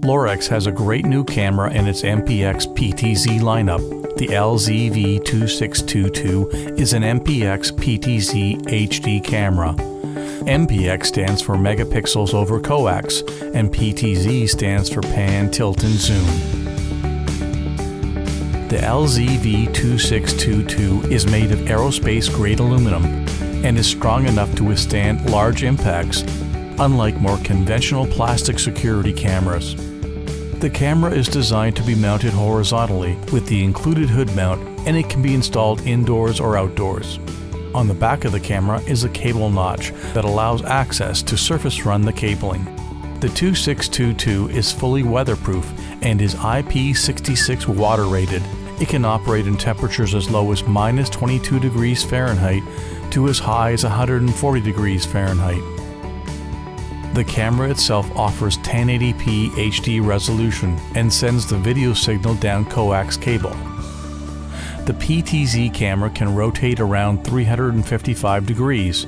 Lorex has a great new camera in its MPX PTZ lineup. The LZV2622 is an MPX PTZ HD camera. MPX stands for megapixels over coax, and PTZ stands for pan, tilt, and zoom. The LZV2622 is made of aerospace-grade aluminum and is strong enough to withstand large impacts, unlike more conventional plastic security cameras. The camera is designed to be mounted horizontally with the included hood mount, and it can be installed indoors or outdoors. On the back of the camera is a cable notch that allows access to surface run the cabling. The 2622 is fully weatherproof and is IP66 water rated. It can operate in temperatures as low as -22 degrees Fahrenheit to as high as 140 degrees Fahrenheit. The camera itself offers 1080p HD resolution and sends the video signal down coax cable. The PTZ camera can rotate around 355 degrees,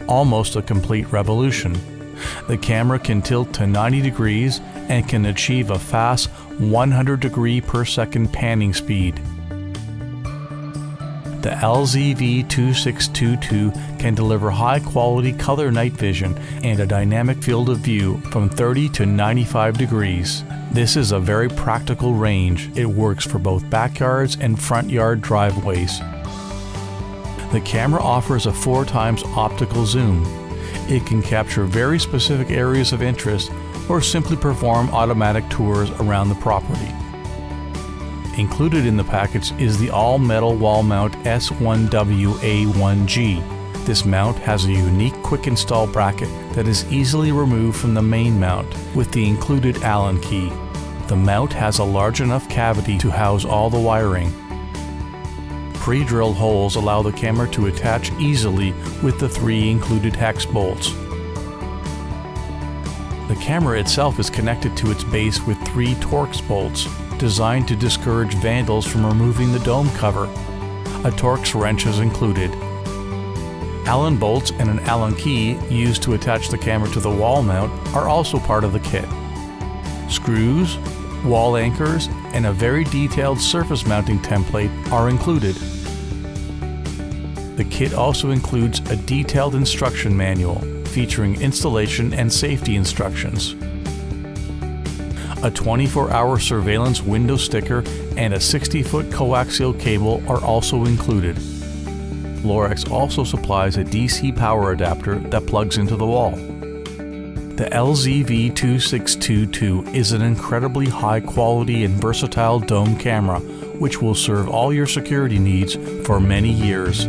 almost a complete revolution. The camera can tilt to 90 degrees and can achieve a fast 100 degree per second panning speed. The LZV2622 can deliver high-quality color night vision and a dynamic field of view from 30 to 95 degrees. This is a very practical range. It works for both backyards and front yard driveways. The camera offers a 4x optical zoom. It can capture very specific areas of interest or simply perform automatic tours around the property. Included in the package is the all-metal wall mount S1WA1G. This mount has a unique quick install bracket that is easily removed from the main mount with the included Allen key. The mount has a large enough cavity to house all the wiring. Pre-drilled holes allow the camera to attach easily with the 3 included hex bolts. The camera itself is connected to its base with 3 Torx bolts, designed to discourage vandals from removing the dome cover. A Torx wrench is included. Allen bolts and an Allen key used to attach the camera to the wall mount are also part of the kit. Screws, wall anchors, and a very detailed surface mounting template are included. The kit also includes a detailed instruction manual featuring installation and safety instructions. A 24-hour surveillance window sticker and a 60-foot coaxial cable are also included. Lorex also supplies a DC power adapter that plugs into the wall. The LZV2622 is an incredibly high-quality and versatile dome camera which will serve all your security needs for many years.